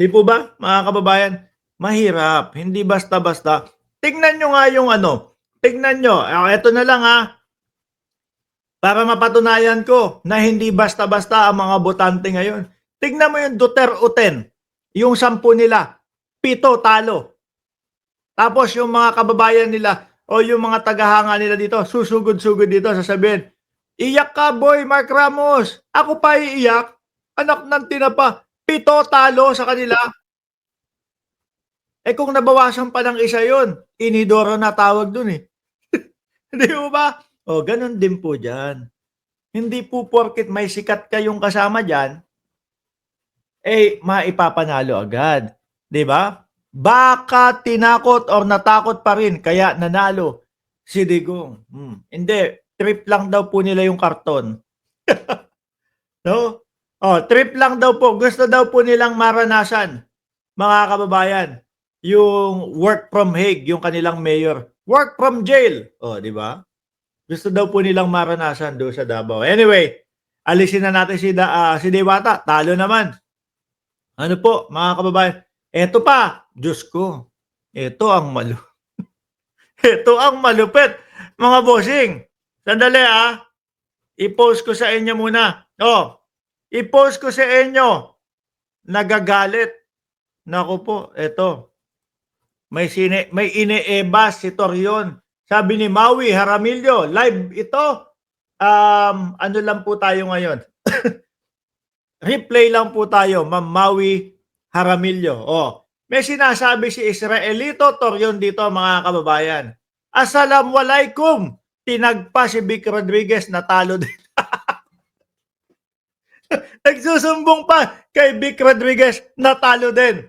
Di po ba, mga kababayan? Mahirap, hindi basta-basta. Tignan nyo nga yung ano, tignan nyo, eto na lang ha, para mapatunayan ko na hindi basta-basta ang mga botante ngayon. Tignan mo yung Duterte-Uten, yung 10 nila, 7 talo. Tapos yung mga kababayan nila o yung mga tagahanga nila dito, susugod-sugod dito, sasabihin, iyak ka boy, Mark Ramos. Ako pa iiyak, anak ng tinapa, 7 talo sa kanila. Eh kung nabawasan pa ng isa yun, inidoro na tawag dun eh. Di mo ba? O, ganun din po dyan. Hindi po porket may sikat kayong kasama dyan, eh maipapanalo agad. Di ba? Baka tinakot or natakot pa rin kaya nanalo si Digong. Hindi, trip lang daw po nila yung karton. No? Oh, trip lang daw po. Gusto daw po nilang maranasan, mga kababayan, yung work from Hague, yung kanilang mayor. Work from jail. Oh, di ba? Gusto daw po nilang maranasan doon sa Davao. Anyway, alisin na natin si Dewata. Talo naman. Ano po, mga kababayan? Eto pa, Diyos ko. Ito ang ito ang malupit. Mga bossing, sandali i-post ko sa inyo muna. Oh, i-post ko sa inyo. Nagagalit. Naku po, eto. May ine-ebas si Torion. Sabi ni Maui Jaramillo, live ito. Ano lang po tayo ngayon? Replay lang po tayo, Ma'am Maui Jaramillo. Oh, may sinasabi si Israelito Torion dito, mga kababayan. Assalamualaikum. Tinagpa si Vic Rodriguez, natalo din. Nagsusumbong pa kay Vic Rodriguez, natalo din.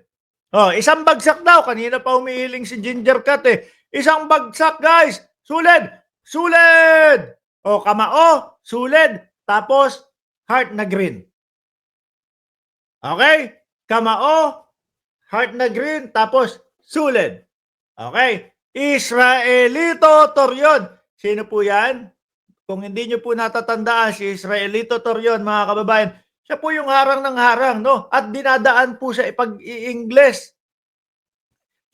Oh, isang bagsak daw. Kanina pa umihiling si Ginger Cat eh. Isang bagsak, guys. Suled. Suled. Oh, kamao. Suled. Tapos, heart na green. Okay? Kamao. Heart na green. Tapos, suled. Okay? Israelito Torion. Sino po yan? Kung hindi nyo po natatandaan si Israelito Torion, mga kababayan, siya po yung harang ng harang, no? At dinadaan po sa pag-i-Ingles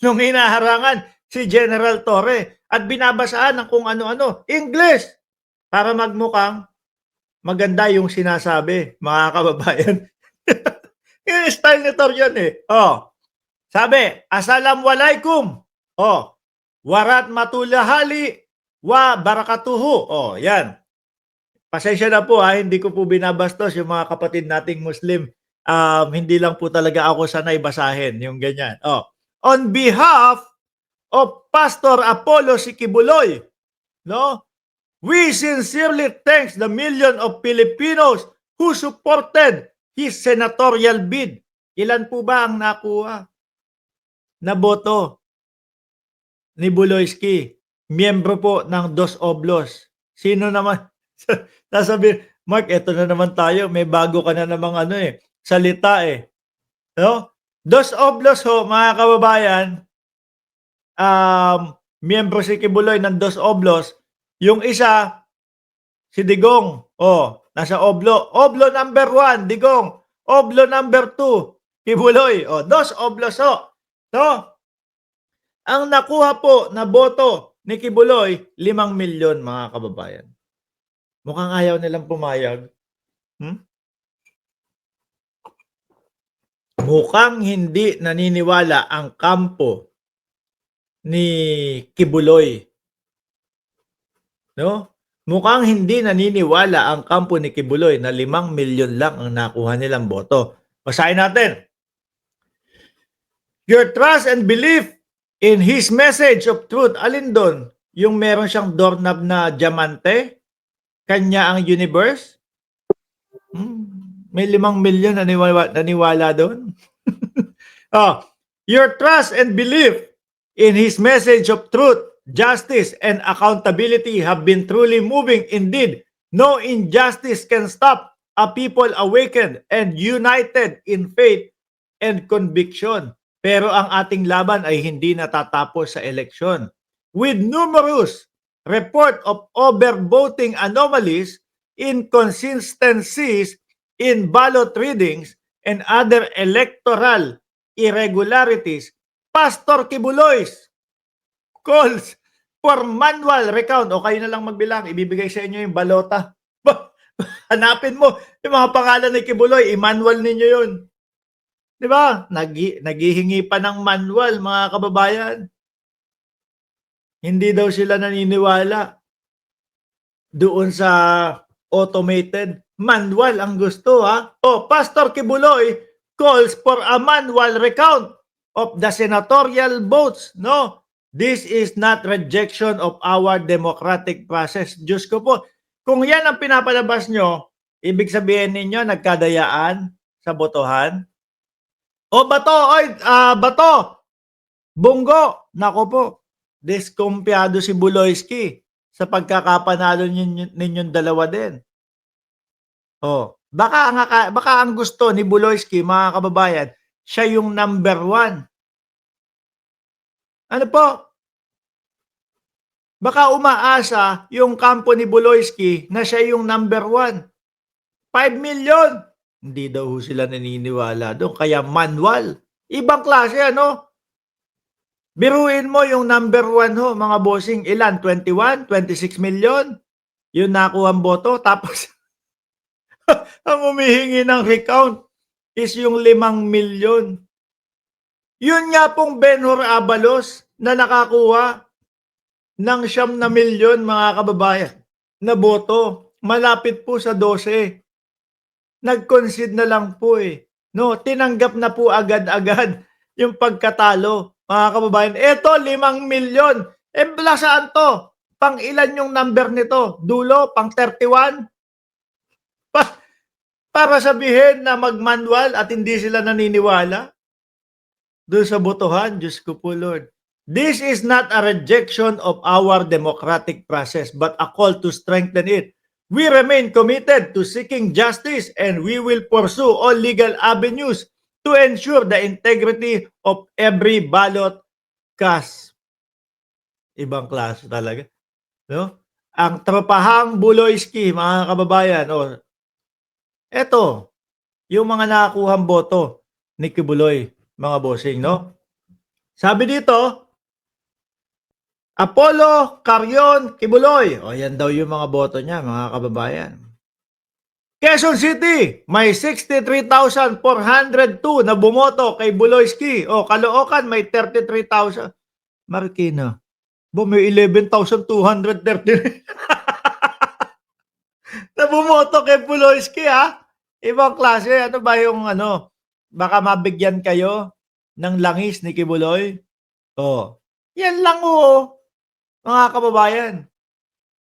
nung hinaharangan si General Torre at binabasaan ng kung ano-ano, English, para magmukhang maganda yung sinasabi, mga kababayan. Yung style ni Torion eh. Oh, sabi, Assalamualaikum. Oh, warat matulahali wa barakatuhu. Oh, yan. Pasensya na po hindi ko po binabastos yung mga kapatid nating Muslim. Hindi lang po talaga ako sanay basahin yung ganyan. Oh, on behalf of Pastor Apollo Sikibuloy, no? We sincerely thanks the million of Filipinos who supported his senatorial bid. Ilan po ba ang nakuha na boto ni Buloyski? Miyembro po ng Dos Oblos. Sino naman? Sasabihin, Mark, eto na naman tayo. May bago ka na namang salita eh. No? Dos Oblos ho, mga kababayan, miyembro si Kibuloy ng Dos Oblos. Yung isa, si Digong. Oh, nasa Oblo. Oblo number 1, Digong. Oblo number 2, Kibuloy. Oh, Dos Oblos ho. No? Ang nakuha po na boto ni Kibuloy, 5 milyon, mga kababayan. Mukhang ayaw nilang pumayag. Mukhang hindi naniniwala ang kampo ni Kibuloy. No? Mukhang hindi naniniwala ang kampo ni Kibuloy na 5 milyon lang ang nakuha nilang boto. Basahin natin. Your trust and belief in his message of truth. Alin doon? Yung meron siyang doorknob na diamante? Kanya ang universe? May 5 milyon naniwala doon? Oh, your trust and belief in his message of truth, justice, and accountability have been truly moving. Indeed, no injustice can stop a people awakened and united in faith and conviction. Pero ang ating laban ay hindi natatapos sa eleksyon. With numerous report of overvoting anomalies, inconsistencies in ballot readings, and other electoral irregularities, Pastor Kibuloy's calls for manual recount. O kayo na lang magbilang, ibibigay sa inyo yung balota. Hanapin mo yung mga pangalan ni Kibuloy, i-manual ninyo yun. Di ba? Naghihingi pa ng manual, mga kababayan. Hindi daw sila naniniwala doon sa automated. Manual ang gusto, ha? O, Pastor Kibuloy calls for a manual recount of the senatorial votes. No, this is not rejection of our democratic process. Diyos ko po, kung yan ang pinapalabas nyo, ibig sabihin ninyo, nagkadayaan sa botohan? O bato, oy, bato, bunggo, nako po, diskumpiyado si Buloyski sa pagkakapanalo ninyong dalawa din. Oh, baka ang gusto ni Buloyski, mga kababayan, siya yung number 1. Ano po? Baka umaasa yung kampo ni Buloyski na siya yung number 1. 5 million. Hindi daw sila naniniwala doon. Kaya manual. Ibang klase, ano? Biruin mo yung number 1 ho, mga bossing. Ilan? 21? 26 million? Yun nakuha ang boto. Tapos, ang humihingi ng recount is yung 5 million. Yun nga pong Benhur Abalos na nakakuha ng 9 milyon, mga kababayan, na boto. Malapit po sa 12. Nag-concede na lang po eh. No, tinanggap na po agad-agad yung pagkatalo, mga kababayan. Eto, 5 milyon. Eh, saan to? Pang ilan yung number nito? Dulo? Pang 31? Para sabihin na mag-manual at hindi sila naniniwala doon sa botohan. Diyos ko po, Lord. This is not a rejection of our democratic process, but a call to strengthen it. We remain committed to seeking justice and we will pursue all legal avenues to ensure the integrity of every ballot cast. Ibang klase talaga. No? Ang tropahang Buloyski, mga kababayan, eto, yung mga nakakuhang boto ni Kibuloy, mga bossing, no? Sabi dito, Apollo Carion Kibuloy. O, yan daw yung mga boto niya, mga kababayan. Quezon City, may 63,402 na bumoto kay Buloyski. O, Caloocan, may 33,000. Marikina, may 11,230 na bumoto kay Buloyski, ha? Ibang klase. Ano ba yung baka mabigyan kayo ng langis ni Kibuloy? O, yan lang mga kababayan.